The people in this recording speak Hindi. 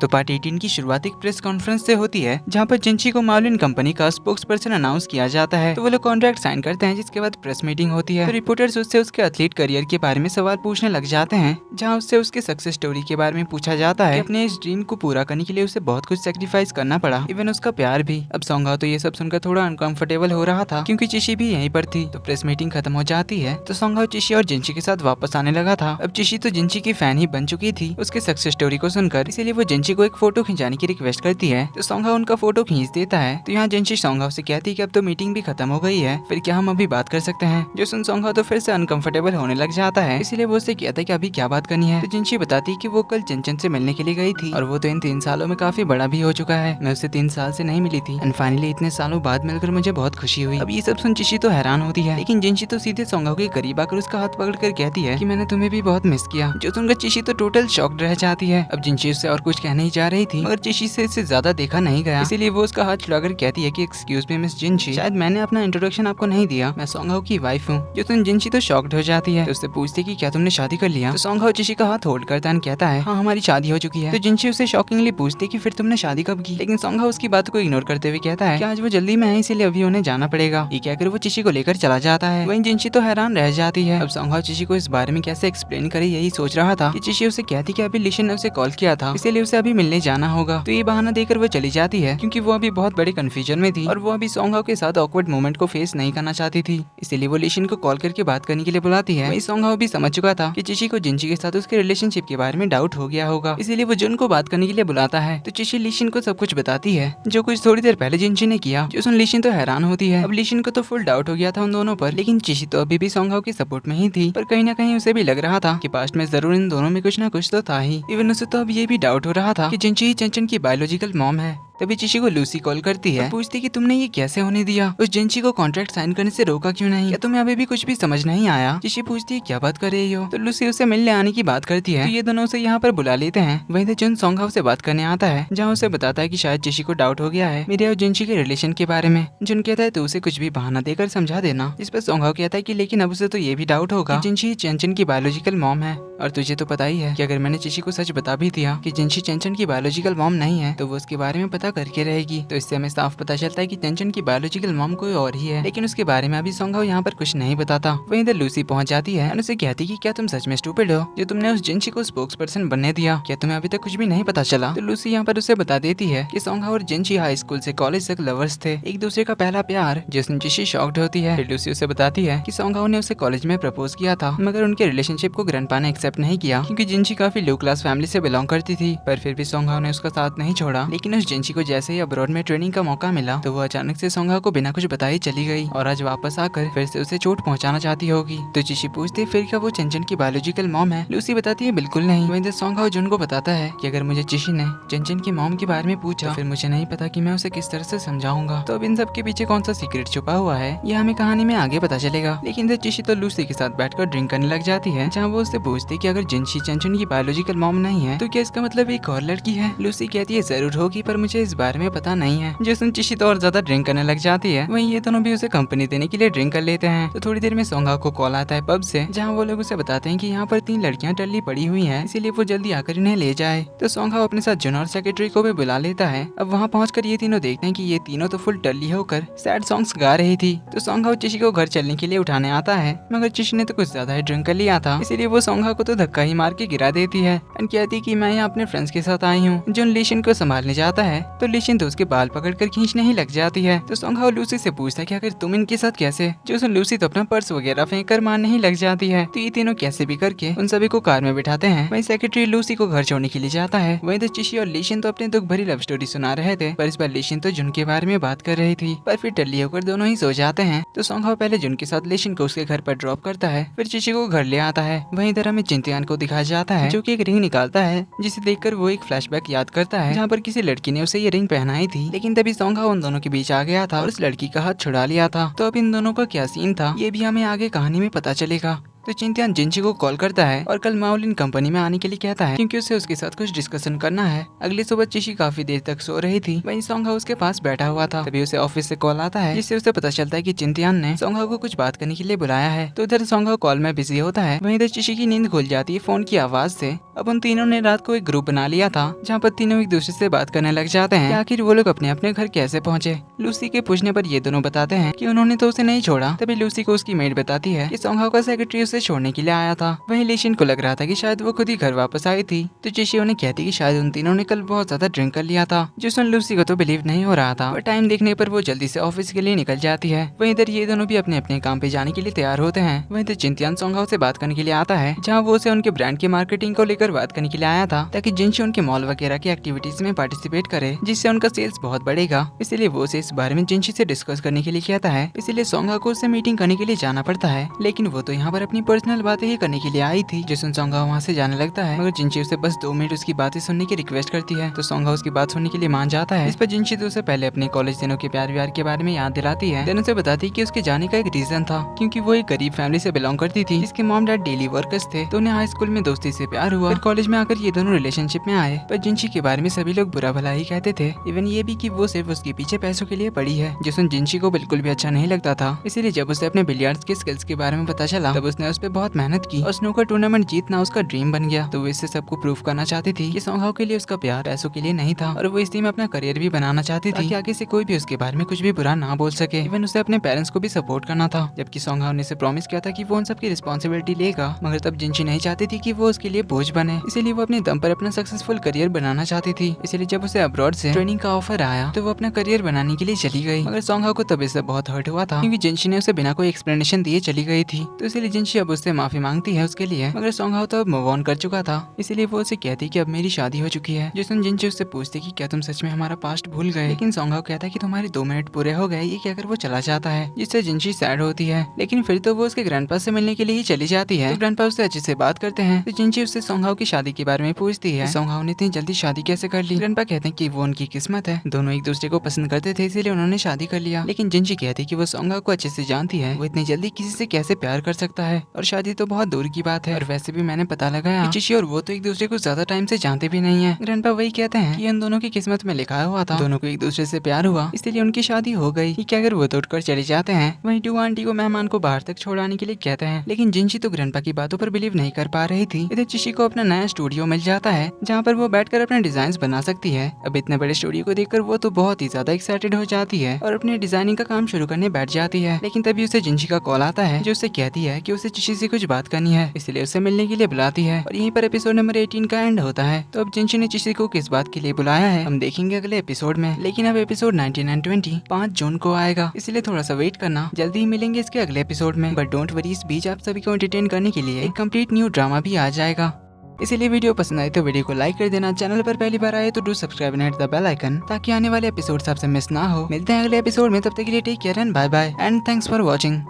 तो पार्ट 18 की शुरुआत एक प्रेस कॉन्फ्रेंस से होती है जहाँ पर जिंची को मार्लिन कंपनी का स्पोक्स पर्सन अनाउंस किया जाता है। तो वो लोग कॉन्ट्रैक्ट साइन करते हैं, जिसके बाद प्रेस मीटिंग होती है। तो रिपोर्टर्स उससे उसके एथलीट करियर के बारे में सवाल पूछने लग जाते हैं, जहाँ उससे उसके सक्सेस स्टोरी के बारे में पूछा जाता है। अपने इस ड्रीम को पूरा करने के लिए उसे बहुत कुछ सेक्रीफाइस करना पड़ा, इवन उसका प्यार भी। अब सोंगहाओ तो ये सब सुनकर थोड़ा अनकंफर्टेबल हो रहा था, क्योंकि चिशी भी यहीं पर थी। तो प्रेस मीटिंग खत्म हो जाती है तो सोंगहाओ चिशी और जिंची के साथ वापस आने लगा था। अब चिशी तो जिंची की फैन ही बन चुकी थी उसके सक्सेस स्टोरी को सुनकर, इसीलिए वो जिंची को एक फोटो खिंचाने की रिक्वेस्ट करती है। तो सोंगहाओ उनका फोटो खींच देता है। तो यहाँ जिंची सोंगहाओ से कहती है कि अब तो मीटिंग भी खत्म हो गई है, फिर क्या हम अभी बात कर सकते हैं। जो सुन सोंगहाओ तो फिर से अनकंफर्टेबल होने लग जाता है, इसीलिए वो उससे कहता है कि अभी क्या बात करनी है। तो जिंची बताती है कि वो कल चंचन से मिलने के लिए गई थी और वो तो इन 3 सालों में काफी बड़ा भी हो चुका है। मैं उससे 3 साल से नहीं मिली थी एंड फाइनली इतने सालों बाद मिलकर मुझे बहुत खुशी हुई। अब ये सब सुन चिशी तो हैरान होती है, लेकिन जिंची तो सीधे सोंगहाओ के करीब आकर उसका हाथ पकड़कर कहती है कि मैंने तुम्हें भी बहुत मिस किया। जो सुनकर चिशी तो टोटल शॉक्ड रह जाती है। अब जिंची उससे और कुछ कहने ही जा रही थी, मगर चिशी से इससे ज्यादा देखा नहीं गया, इसीलिए वो उसका हाथ छुड़ाकर कहती है कि एक्सक्यूज मी मिस जिंची, शायद मैंने अपना इंट्रोडक्शन आपको नहीं दिया, मैं सोंगहाओ की वाइफ हूँ। जो सुन जिंची तो शॉक्ड हो जाती है। तो उससे पूछती कि क्या तुमने शादी कर लिया। तो सोंगहाओ चिशी का हाथ होल्ड करता है, कहता है हाँ हमारी शादी हो चुकी है। तो जिंची उसे शॉकिंगली पूछती कि फिर तुमने शादी कब की। लेकिन सोंगहाओ उसकी बात को इग्नोर करते हुए कहता है कि आज वो जल्दी में है, इसीलिए अभी उन्हें जाना पड़ेगा। ये कहकर वो चिशी को लेकर चला जाता है। वहीं जिंची तो हैरान रह जाती है। अब सोंगहाओ चिशी को इस बारे में कैसे एक्सप्लेन करे यही सोच रहा था कि चिशी उसे कहती कि अभी लिशन ने उसे कॉल किया था, इसीलिए उसे अभी मिलने जाना होगा। तो ये बहाना देकर वो चली जाती है, क्योंकि वो अभी बहुत बड़े कंफ्यूजन में थी और वो अभी सोंगहाओ के साथ ऑकवर्ड मोमेंट को फेस नहीं करना चाहती थी, इसीलिए वो लिशन को कॉल करके बात करने के लिए बुलाती है। वहीं सोंगहाओ भी समझ चुका था कि चिशी को जिंची के साथ उसके रिलेशनशिप के बारे में डाउट हो गया होगा, इसीलिए वो जुन को बात करने के लिए बुलाता है। तो चिशी लिशन को सब कुछ बताती है जो कुछ थोड़ी देर पहले जिंची ने किया। जो सुन लिशन तो हैरान होती है। अब लिशन को तो फुल डाउट हो गया था उन दोनों पर, लेकिन चिशी तो अभी भी सोंगहाओ की सपोर्ट में ही थी। पर कहीं ना कहीं उसे भी लग रहा था कि पास्ट में जरूर इन दोनों में कुछ ना कुछ तो था ही। इवन उसे तो अब ये भी डाउट हो रहा था कि जिंची ही चंचन की बायोलॉजिकल मॉम है। तभी चिशी को लूसी कॉल करती है, पूछती कि तुमने ये कैसे होने दिया, उस जिंची को कॉन्ट्रैक्ट साइन करने से रोका क्यों नहीं, क्या तुम्हें अभी भी कुछ भी समझ नहीं आया। चिशी पूछती है क्या बात कर रही हो। तो लूसी उसे मिलने आने की बात करती है। तो ये दोनों उसे यहाँ पर बुला लेते हैं। वहीं से जुन सोंगहाओ से बात करने आता है, जहाँ उसे बताता है कि शायद चिशी को डाउट हो गया है मेरे और जिंची के रिलेशन के बारे में। जुन कहता है तो उसे कुछ भी बहाना देकर समझा देना, जिस पर सोंगहाओ कहता है कि लेकिन अब उसे तो ये भी डाउट होगा कि जिंची चंचन की बायोलॉजिकल मॉम है, और तुझे तो पता ही है कि अगर मैंने चिशी को सच बता भी दिया कि जिंची चंचन की बायोलॉजिकल मॉम नहीं है तो वो उसके बारे में पता करके रहेगी। तो इससे हमें साफ पता चलता है कि चंचन की बायोलॉजिकल मॉम कोई और ही है, लेकिन उसके बारे में अभी सोंगहाओ यहाँ पर कुछ नहीं बताता। वहीं इधर लूसी पहुंच जाती है और उसे कहती कि क्या तुम सच में स्टूपिड हो जो तुमने उस जिंची को स्पोक्स पर्सन बनने दिया, क्या तुम्हें अभी तक कुछ भी नहीं पता चला। तो लूसी यहाँ पर उसे बता देती है कि सोंगहाओ और जिंची हाई स्कूल से कॉलेज तक लवर्स थे, एक दूसरे का पहला प्यार, जिसमें चिशी शॉक्ड होती है। फिर लूसी उसे बताती है कि सोंगहाओ ने उसे कॉलेज में प्रपोज किया था, मगर उनके रिलेशनशिप को ग्रैंडपा ने एक्सेप्ट नहीं किया, क्योंकि जिंची काफी लो क्लास फैमिली से बिलोंग करती थी। पर फिर भी सोंगहाओ ने उसका साथ नहीं छोड़ा। लेकिन उस जिंची को जैसे ही अब्रॉड में ट्रेनिंग का मौका मिला तो वो अचानक से सोंगहाओ को बिना कुछ बताए चली गई और आज वापस आकर फिर से उसे चोट पहुंचाना चाहती होगी। तो चिशी पूछती है फिर क्या वो चंचन की बायोलॉजिकल मॉम है। लूसी बताती है बिल्कुल नहीं। वहीं सोंगहाओ जुन को बताता है कि अगर मुझे चिशी ने चंचन की मॉम के बारे में पूछा तो फिर मुझे नहीं पता कि मैं उसे किस तरह से समझाऊंगा। तो अब इन सब के पीछे कौन सा सीक्रेट छुपा हुआ है ये हमें कहानी में आगे पता चलेगा। लेकिन चिशी तो लूसी के साथ बैठकर ड्रिंक करने लग जाती है, जहाँ वो उससे पूछती है कि अगर जिंची चंचन की बायोलॉजिकल मॉम नहीं है तो क्या इसका मतलब एक और लड़की है। लूसी कहती है जरूर होगी, पर मुझे इस बारे में पता नहीं है। जिसमें चिशी तो और ज्यादा ड्रिंक करने लग जाती है। वहीं ये दोनों भी उसे कंपनी देने के लिए ड्रिंक कर लेते हैं। तो थोड़ी देर में सोंगहाओ को कॉल आता है पब से, जहाँ वो लोग उसे बताते हैं कि यहाँ पर 3 लड़कियां टल्ली पड़ी हुई हैं, इसीलिए वो जल्दी आकर इन्हें ले जाए। तो सोंगहाओ अपने साथ जुन और सेक्रेटरी को भी बुला लेता है। अब वहाँ पहुंचकर ये तीनों देखते हैं कि ये तीनों तो फुल टल्ली होकर सैड सॉन्ग्स गा रही थी। तो सोंगहाओ चिशी को घर चलने के लिए उठाने आता है, मगर चिशी ने तो कुछ ज्यादा ही ड्रिंक कर लिया था, इसीलिए वो सोंगहाओ को तो धक्का ही मार के गिरा देती है एंड कहती है कि मैं यहाँ अपने फ्रेंड्स के साथ आई हूँ। जुन लिशन को संभालने जाता है तो लिशन तो उसके बाल पकड़कर खींचने ही लग जाती है। तो सोंगहाओ लूसी से पूछता है कि अगर तुम इनके साथ कैसे। जो सुन लूसी तो अपना पर्स वगैरह फेंक कर मारने ही लग जाती है। तो ये तीनों कैसे भी करके उन सभी को कार में बिठाते हैं। वहीं सेक्रेटरी लूसी को घर छोड़ने के लिए जाता है। वहीं तो चिशी और लिशन तो अपने दुख भरी लव स्टोरी सुना रहे थे, पर इस बार लिशन तो जुन के बारे में बात कर रही थी। पर फिर टल्ली होकर दोनों ही सो जाते हैं। तो सोंगहाओ पहले जुन के साथ लिशन को उसके घर पर ड्रॉप करता है, फिर चिशी को घर ले आता है। वहीं इधर हमें चिंतियान को दिखाया जाता है जो कि एक रिंग निकालता है, जिसे देखकर वो एक फ्लैशबैक याद करता है, जहाँ पर किसी लड़की ने उसे ये रिंग पहनाई थी। लेकिन तभी सोंगहाओ उन दोनों के बीच आ गया था और उस लड़की का हाथ छुड़ा लिया था। तो अब इन दोनों का क्या सीन था ये भी हमें आगे कहानी में पता चलेगा। तो चिंतियान जिंची को कॉल करता है और कल माओलिन कंपनी में आने के लिए कहता है क्योंकि उसे उसके साथ कुछ डिस्कशन करना है। अगली सुबह चिशी काफी देर तक सो रही थी, वहीं सोंगहा उसके पास बैठा हुआ था। तभी उसे ऑफिस से कॉल आता है जिससे उसे पता चलता है कि चिंतियान ने सोंगहा को कुछ बात करने के लिए बुलाया है। तो उधर सोंगहा कॉल में बिजी होता है, वहीं इधर चिशी की नींद खुल जाती है फोन की आवाज से। अब उन तीनों ने रात को एक ग्रुप बना लिया था जहाँ पर तीनों एक दूसरे से बात करने लग जाते हैं कि आखिर वो लोग अपने अपने घर कैसे पहुंचे। लूसी के पूछने पर ये दोनों बताते हैं कि उन्होंने तो उसे नहीं छोड़ा। तभी लूसी को उसकी मेड बताती है कि सोंगहा का सेक्रेटरी उसे छोड़ने के लिए आया था। वहीं लेशिन को लग रहा था कि शायद वो खुद ही घर वापस आई थी। तो चिशी उन्हें कहती कि शायद उन तीनों ने कल बहुत ज्यादा ड्रिंक कर लिया था, जिसमें लूसी को तो बिलीव नहीं हो रहा था। और टाइम देखने पर वो जल्दी से ऑफिस के लिए निकल जाती है। वहीं इधर ये दोनों भी अपने अपने काम पे जाने के लिए तैयार होते हैं। वहीं इधर चिंतियान सोंगहा से बात करने के लिए आता है जहाँ वो उसे उनके ब्रांड की मार्केटिंग को लेकर बात करने के लिए आया था, ताकि जिनसे उनके मॉल वगैरह की एक्टिविटीज में पार्टिसिपेट करे, जिससे उनका सेल्स बहुत बढ़ेगा। इसीलिए वो उसे इस बारे में जिनशी से डिस्कस करने के लिए कहता है। इसीलिए सोंगहा को उससे मीटिंग करने के लिए जाना पड़ता है, लेकिन वो तो यहाँ पर अपनी पर्सनल बातें ही करने के लिए आई थी। जिससे सोंगहा वहाँ से जाने लगता है, मगर जिनशी उसे बस 2 मिनट उसकी बातें सुनने की रिक्वेस्ट करती है। तो सोंगहा उसकी बात सुनने के लिए मान जाता है। इस पर जिनशी तो उसे पहले अपने कॉलेज दिनों के प्यार व्यार के बारे में याद दिलाती है। देन उसे बताती है कि उसके जाने का एक रीजन था, क्योंकि वो एक गरीब फैमिली से बिलोंग करती थी, जिसके मॉम डैड डेली वर्कर्स थे। तो उन्हें हाई स्कूल में दोस्ती से प्यार हुआ, फिर कॉलेज में आकर ये दोनों रिलेशनशिप में आए। पर जिनशी के बारे में सभी लोग बुरा भला ही कहते थे, इवन ये भी कि वो सिर्फ उसके पीछे पैसों के लिए पड़ी है, जिसमें जिनशी को बिल्कुल भी अच्छा नहीं लगता था। इसीलिए जब उसे अपने बिलियर्ड्स के स्किल्स के बारे में पता चला, तब उसने उस पर बहुत मेहनत की और स्नूकर टूर्नामेंट जीतना उसका ड्रीम बन गया। तो वो इससे सबको प्रूफ करना चाहती थी कि सोंगहा के लिए उसका प्यार पैसों के लिए नहीं था, और वो इसी में अपना करियर भी बनाना चाहती थी, आगे से कोई भी उसके बारे में कुछ भी बुरा ना बोल सके। इवन उसे अपने पेरेंट्स को भी सपोर्ट करना था, जबकि सोंगहा ने प्रॉमिस किया था कि वो उन सबकी रिस्पॉन्सिबिलिटी लेगा। मगर तब जिनशी नहीं चाहती थी कि वो उसके लिए बोझ बने, इसीलिए वो अपने दम पर अपना सक्सेसफुल करियर बनाना चाहती थी। इसलिए जब उसे अब्रॉड से ट्रेनिंग का ऑफर आया, तो वो अपना करियर बनाने के लिए चली गई। मगर सोंगहा को तब इससे बहुत हर्ट हुआ था, क्योंकि जिनशी ने उसे बिना कोई एक्सप्लेनेशन दिए चली गई थी। तो इसलिए जिनशी अब उससे माफी मांगती है उसके लिए, मगर सोंगहा तो अब मूव ऑन कर चुका था। इसीलिए वो उसे कहती कि अब मेरी शादी हो चुकी है। जिसमें जिनशी उससे पूछती कि क्या तुम सच में हमारा पास्ट भूल गए, लेकिन सोंगहा कहता है कि तुम्हारे 2 मिनट पूरे हो गए, ये कहकर वो चला जाता है, जिससे जिनशी सैड होती है। लेकिन फिर तो वो उसके ग्रैंडपा से मिलने के लिए ही चली जाती है। तो ग्रैंडपा उससे अच्छे से बात करते हैं। तो जिनशी उससे सोंगहा की शादी के बारे में पूछती है, सोंगहा ने इतनी जल्दी शादी कैसे कर ली। ग्रैंडपा कहते हैं कि वो उनकी किस्मत है, दोनों एक दूसरे को पसंद करते थे, इसीलिए उन्होंने शादी कर लिया। लेकिन जिनशी कहती कि वो सोंगहा को अच्छे से जानती है, वो इतनी जल्दी किसी से कैसे प्यार कर सकता है, और शादी तो बहुत दूर की बात है। और वैसे भी मैंने पता लगाया कि चिशी और वो तो एक दूसरे को ज्यादा टाइम से जानते भी नहीं है। ग्रैंडपा वही कहते हैं कि इन दोनों की किस्मत में लिखा हुआ था, दोनों को एक दूसरे से प्यार हुआ, इसलिए उनकी शादी हो गई। क्या अगर वो तो उठकर चले जाते हैं। वहीं टू आंटी को मेहमान को बाहर तक छोड़ाने के लिए कहते हैं, लेकिन जिनशी तो ग्रैंडपा की बातों पर बिलीव नहीं कर पा रही थी। इधर चिशी को अपना नया स्टूडियो मिल जाता है, जहाँ पर वो बैठकर अपने डिजाइन बना सकती है। अब इतने बड़े स्टूडियो को देखकर वो तो बहुत ही ज्यादा एक्साइटेड हो जाती है और अपने डिजाइनिंग का काम शुरू करने बैठ जाती है। लेकिन तभी उसे जिनशी का कॉल आता है, जो उसे कहती है कि उसे चिशी से कुछ बात करनी है, इसलिए उसे मिलने के लिए बुलाती है। और यहीं पर एपिसोड नंबर 18 का एंड होता है। तो अब जिनशी ने चिशी को किस बात के लिए बुलाया है हम देखेंगे अगले एपिसोड में। लेकिन अब एपिसोड 19 एंड 20 5 जून को आएगा, इसलिए थोड़ा सा वेट करना, जल्दी ही मिलेंगे इसके अगले एपिसोड में। बट डोंट वरी, इस बीच आप सभी को एंटरटेन करने के लिए एक कंप्लीट न्यू ड्रामा भी आ जाएगा। इसीलिए वीडियो पसंद आए तो वीडियो को लाइक कर देना, चैनल पर पहली बार आए तो do subscribe and hit the bell icon, ताकि आने वाले एपिसोड आपसे मिस ना हो। मिलते हैं अगले एपिसोड में, तब तक के लिए take care and bye bye and thanks for watching.